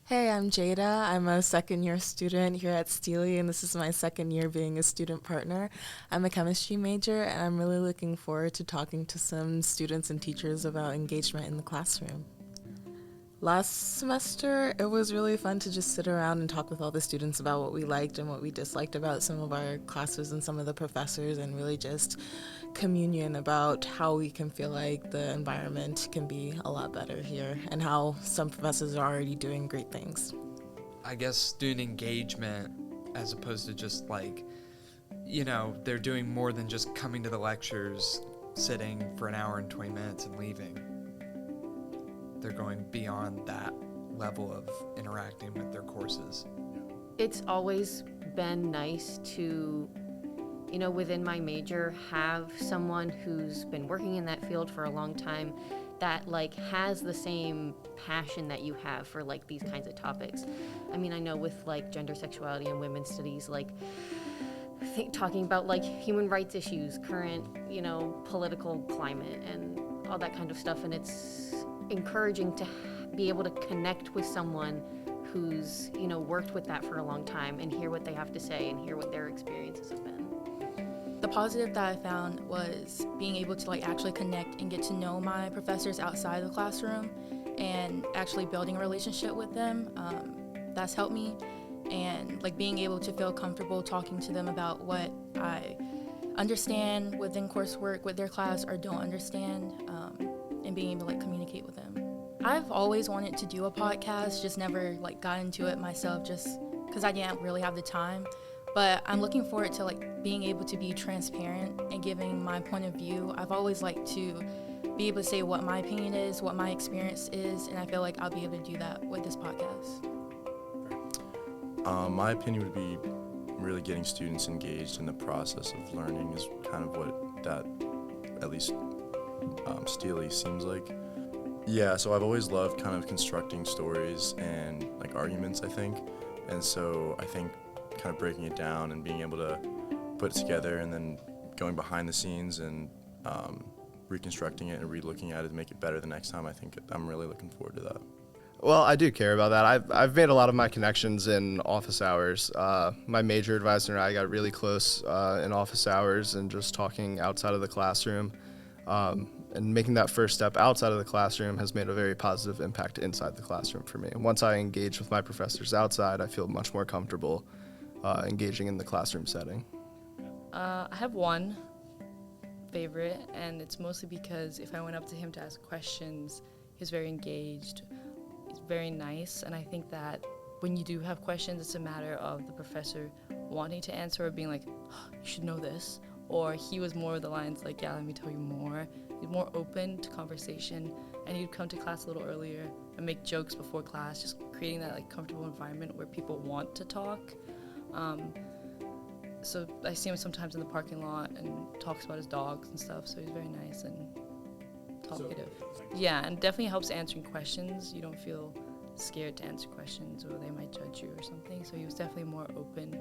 Hey, I'm Jada. I'm a second-year student here at STLI, and this is my second year being a student partner. I'm a chemistry major, and I'm really looking forward to talking to some students and teachers about engagement in the classroom. Last semester, it was really fun to just sit around and talk with all the students about what we liked and what we disliked about some of our classes and some of the professors, and really just communion about how we can feel like the environment can be a lot better here and how some professors are already doing great things. I guess student engagement as opposed to just they're doing more than just coming to the lectures, sitting for an hour and 20 minutes and leaving. They're going beyond that level of interacting with their courses. It's always been nice to, within my major, have someone who's been working in that field for a long time that has the same passion that you have for these kinds of topics. I mean, I know with gender, sexuality, and women's studies, talking about human rights issues, current, political climate, and all that kind of stuff, and it's encouraging to be able to connect with someone who's worked with that for a long time and hear what they have to say and hear what their experiences have been. The positive that I found was being able to actually connect and get to know my professors outside of the classroom and actually building a relationship with them. That's helped me, and being able to feel comfortable talking to them about what I understand within coursework with their class or don't understand, and being able to communicate with them. I've always wanted to do a podcast, just never got into it myself just because I didn't really have the time. But I'm looking forward to being able to be transparent and giving my point of view. I've always liked to be able to say what my opinion is, what my experience is, and I feel like I'll be able to do that with this podcast. My opinion would be really getting students engaged in the process of learning is kind of what that, at least STLI seems like. Yeah, so I've always loved kind of constructing stories and arguments, I think. And so I think kind of breaking it down and being able to put it together and then going behind the scenes and reconstructing it and re-looking at it to make it better the next time, I think I'm really looking forward to that. Well, I do care about that. I've made a lot of my connections in office hours. My major advisor and I got really close in office hours and just talking outside of the classroom. And making that first step outside of the classroom has made a very positive impact inside the classroom for me. And once I engage with my professors outside, I feel much more comfortable engaging in the classroom setting. I have one favorite, and it's mostly because if I went up to him to ask questions, he was very engaged. He's very nice, and I think that when you do have questions, it's a matter of the professor wanting to answer or being like, oh, you should know this. Or he was more of the lines yeah, let me tell you more. He's more open to conversation, and he'd come to class a little earlier and make jokes before class, just creating that comfortable environment where people want to talk. So I see him sometimes in the parking lot and talks about his dogs and stuff, so he's very nice and talkative. Yeah, and definitely helps answering questions. You don't feel scared to answer questions or they might judge you or something, so he was definitely more open